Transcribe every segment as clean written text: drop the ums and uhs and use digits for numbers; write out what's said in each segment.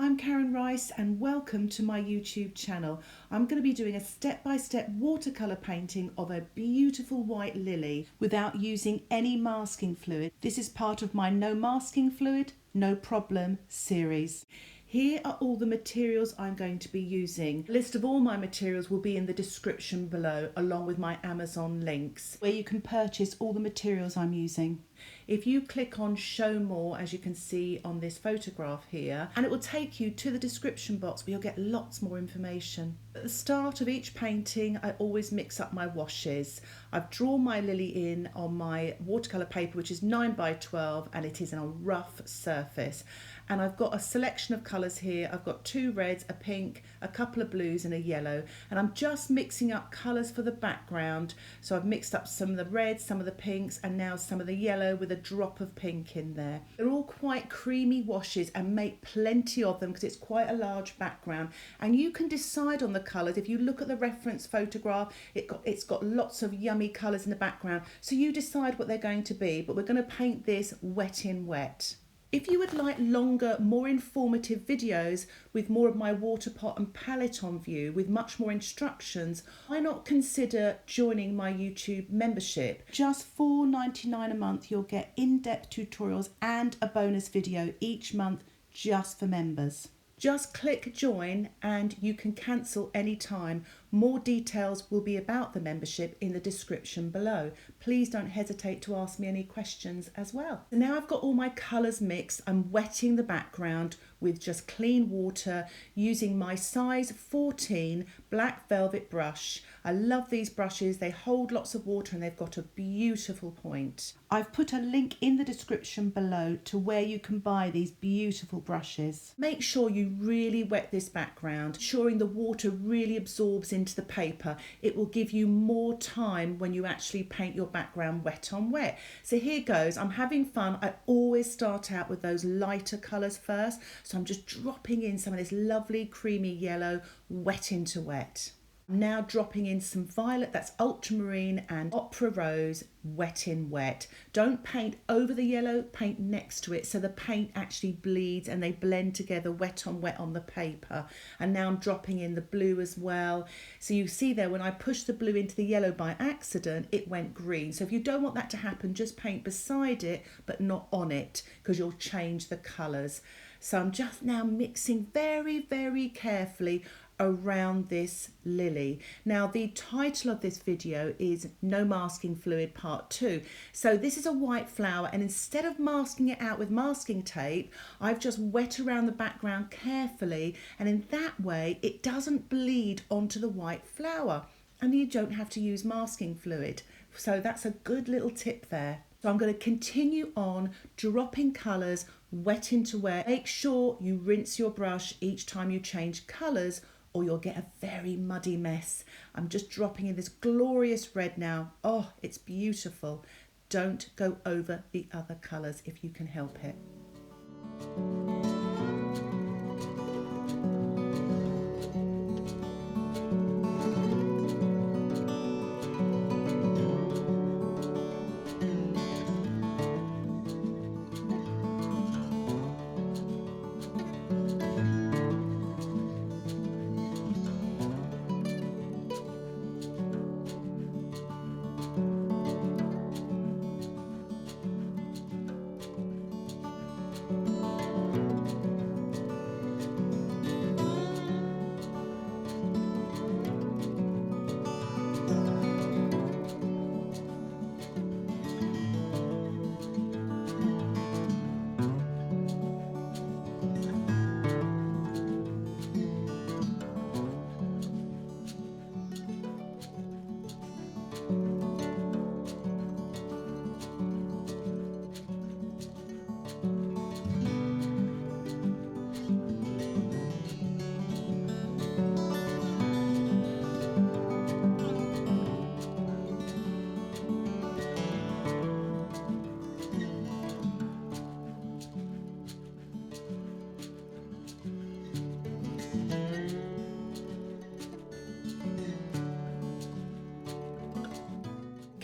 I'm Karen Rice and welcome to my YouTube channel. I'm going to be doing a step-by-step watercolour painting of a beautiful white lily without using any masking fluid. This is part of my No Masking Fluid, No Problem series. Here are all the materials I'm going to be using. A list of all my materials will be in the description below, along with my Amazon links, where you can purchase all the materials I'm using. If you click on show more, as you can see on this photograph here, and it will take you to the description box where you'll get lots more information. At the start of each painting, I always mix up my washes. I've drawn my lily in on my watercolour paper, which is 9 by 12, and it is on a rough surface. And I've got a selection of colours here. I've got 2 reds, a pink, a couple of blues and a yellow. And I'm just mixing up colours for the background. So I've mixed up some of the reds, some of the pinks, and now some of the yellow with a drop of pink in there. They're all quite creamy washes, and make plenty of them because it's quite a large background. And you can decide on the colours. If you look at the reference photograph, it's got lots of yummy colours in the background. So you decide what they're going to be, but we're going to paint this wet in wet. If you would like longer, more informative videos with more of my water pot and palette on view with much more instructions, why not consider joining my YouTube membership? Just $4.99 a month, you'll get in-depth tutorials and a bonus video each month just for members. Just click join and you can cancel anytime. More details will be about the membership in the description below. Please don't hesitate to ask me any questions as well. So now I've got all my colours mixed. I'm wetting the background with just clean water using my size 14 black velvet brush. I love these brushes. They hold lots of water and they've got a beautiful point. I've put a link in the description below to where you can buy these beautiful brushes. Make sure you really wet this background, ensuring the water really absorbs into the paper. It will give you more time when you actually paint your background wet on wet. So here goes. I'm having fun. I always start out with those lighter colours first. So I'm just dropping in some of this lovely creamy yellow, wet into wet. I'm now dropping in some violet, that's ultramarine, and opera rose, wet in wet. Don't paint over the yellow, paint next to it so the paint actually bleeds and they blend together wet on the paper. And now I'm dropping in the blue as well. So you see there, when I pushed the blue into the yellow by accident, it went green. So if you don't want that to happen, just paint beside it but not on it, because you'll change the colours. So I'm just now mixing very, very carefully around this lily. Now the title of this video is No Masking Fluid Part 2. So this is a white flower, and instead of masking it out with masking tape, I've just wet around the background carefully, and in that way it doesn't bleed onto the white flower and you don't have to use masking fluid. So that's a good little tip there. So I'm going to continue on dropping colours wet into wet. Make sure you rinse your brush each time you change colours or you'll get a very muddy mess. I'm just dropping in this glorious red now. Oh, it's beautiful. Don't go over the other colours if you can help it.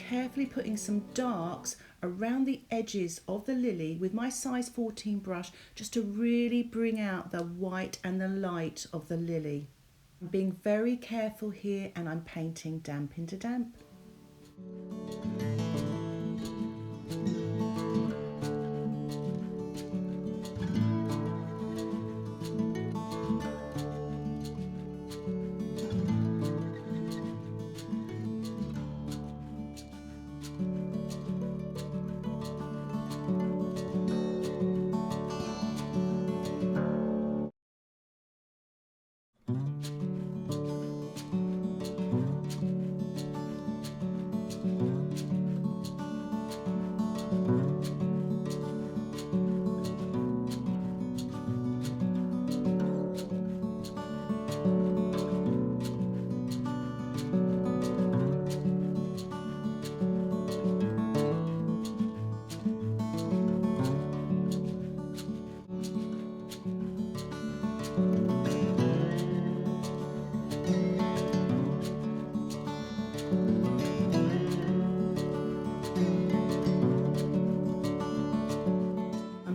carefully putting some darks around the edges of the lily with my size 14 brush, just to really bring out the white and the light of the lily. I'm being very careful here, and I'm painting damp into damp.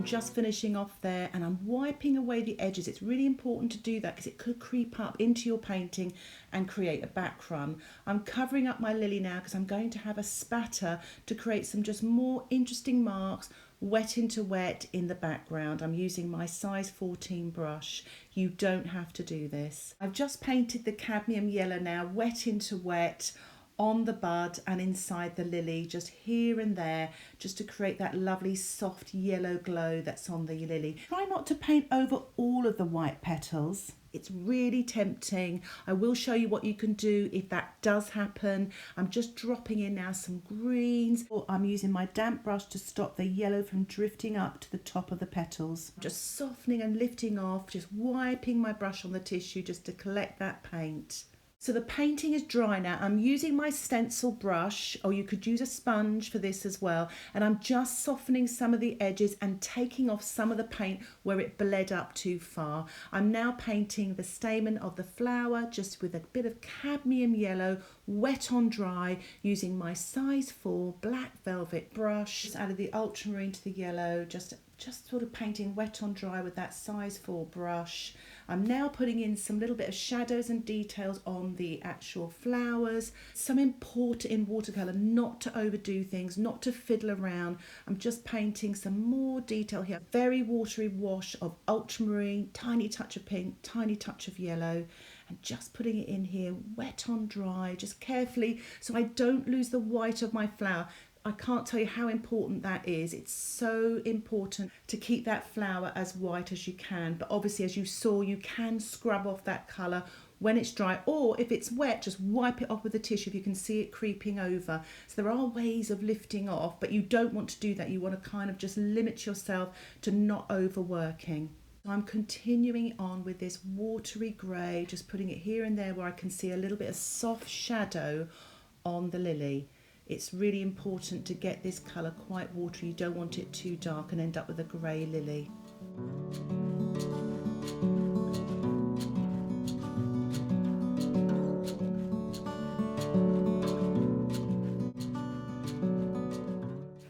Just finishing off there, and I'm wiping away the edges. It's really important to do that because it could creep up into your painting and create a background. I'm covering up my lily now because I'm going to have a spatter to create some just more interesting marks, wet into wet in the background. I'm using my size 14 brush. You don't have to do this. I've just painted the cadmium yellow now, wet into wet, on the bud and inside the lily, just here and there, just to create that lovely soft yellow glow that's on the lily. Try not to paint over all of the white petals. It's really tempting. I will show you what you can do if that does happen. I'm just dropping in now some greens. I'm using my damp brush to stop the yellow from drifting up to the top of the petals. Just softening and lifting off, just wiping my brush on the tissue just to collect that paint. So the painting is dry now. I'm using my Stencil Brush, or you could use a sponge for this as well. And I'm just softening some of the edges and taking off some of the paint where it bled up too far. I'm now painting the stamen of the flower just with a bit of cadmium yellow, wet on dry, using my size 4 black velvet brush. Just added the ultramarine to the yellow, just sort of painting wet on dry with that size 4 brush. I'm now putting in some little bit of shadows and details on the actual flowers. Some important in watercolour not to overdo things, not to fiddle around. I'm just painting some more detail here. Very watery wash of ultramarine, tiny touch of pink, tiny touch of yellow, and just putting it in here, wet on dry, just carefully so I don't lose the white of my flower. I can't tell you how important that is. It's so important to keep that flower as white as you can. But obviously, as you saw, you can scrub off that colour when it's dry, or if it's wet, just wipe it off with a tissue if you can see it creeping over. So there are ways of lifting off, but you don't want to do that. You want to kind of just limit yourself to not overworking. So I'm continuing on with this watery grey, just putting it here and there where I can see a little bit of soft shadow on the lily. It's really important to get this colour quite watery. You don't want it too dark and end up with a grey lily.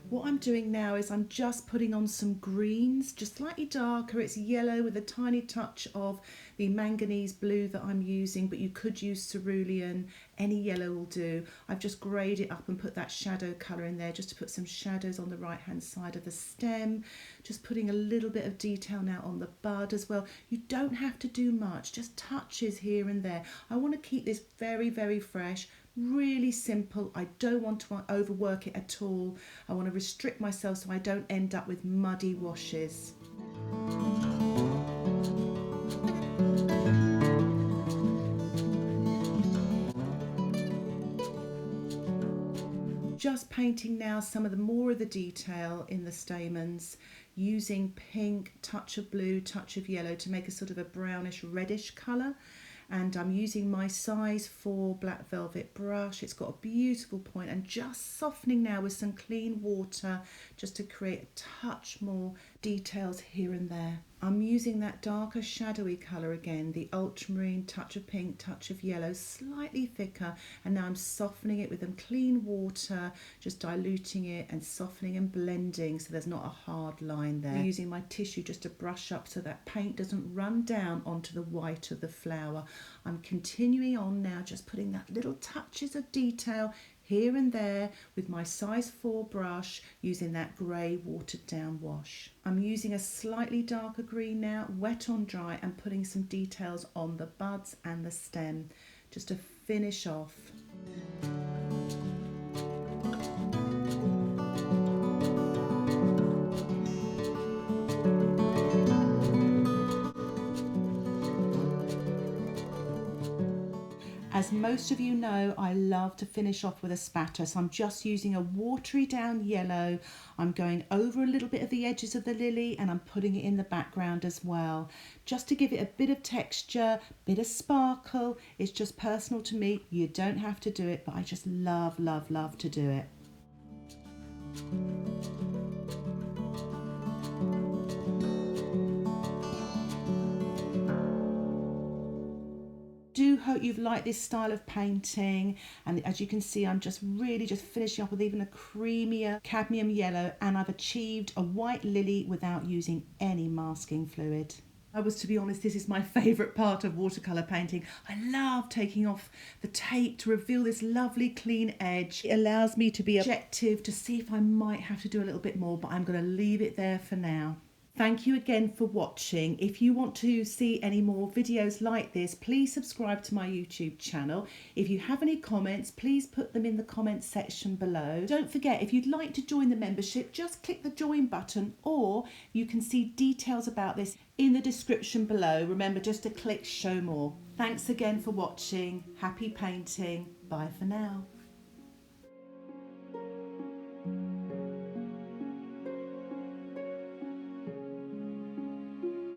What I'm doing now is I'm just putting on some greens, just slightly darker. It's yellow with a tiny touch of the manganese blue that I'm using, but you could use cerulean, any yellow will do. I've just greyed it up and put that shadow colour in there just to put some shadows on the right hand side of the stem. Just putting a little bit of detail now on the bud as well. You don't have to do much, just touches here and there. I want to keep this very, very fresh. Really simple. I don't want to overwork it at all. I want to restrict myself so I don't end up with muddy washes. Just painting now some of the more of the detail in the stamens, using pink, touch of blue, touch of yellow to make a sort of a brownish reddish colour. And I'm using my size 4 black velvet brush. It's got a beautiful point, and just softening now with some clean water just to create a touch more details here and there. I'm using that darker shadowy colour again, the ultramarine, touch of pink, touch of yellow, slightly thicker, and now I'm softening it with some clean water, just diluting it and softening and blending so there's not a hard line there. I'm using my tissue just to brush up so that paint doesn't run down onto the white of the flower. I'm continuing on now, just putting that little touches of detail here and there with my size 4 brush, using that grey watered down wash. I'm using a slightly darker green now, wet on dry, and putting some details on the buds and the stem just to finish off. As most of you know, I love to finish off with a spatter, so I'm just using a watery down yellow. I'm going over a little bit of the edges of the lily and I'm putting it in the background as well, just to give it a bit of texture, bit of sparkle. It's just personal to me. You don't have to do it, but I just love, love, love to do it. Do hope you've liked this style of painting, and as you can see, I'm just really just finishing up with even a creamier cadmium yellow, and I've achieved a white lily without using any masking fluid. To be honest, this is my favourite part of watercolour painting. I love taking off the tape to reveal this lovely clean edge. It allows me to be objective, to see if I might have to do a little bit more, but I'm going to leave it there for now. Thank you again for watching. If you want to see any more videos like this, please subscribe to my YouTube channel. If you have any comments, please put them in the comments section below. Don't forget, if you'd like to join the membership, just click the join button, or you can see details about this in the description below. Remember just to click show more. Thanks again for watching. Happy painting. Bye for now.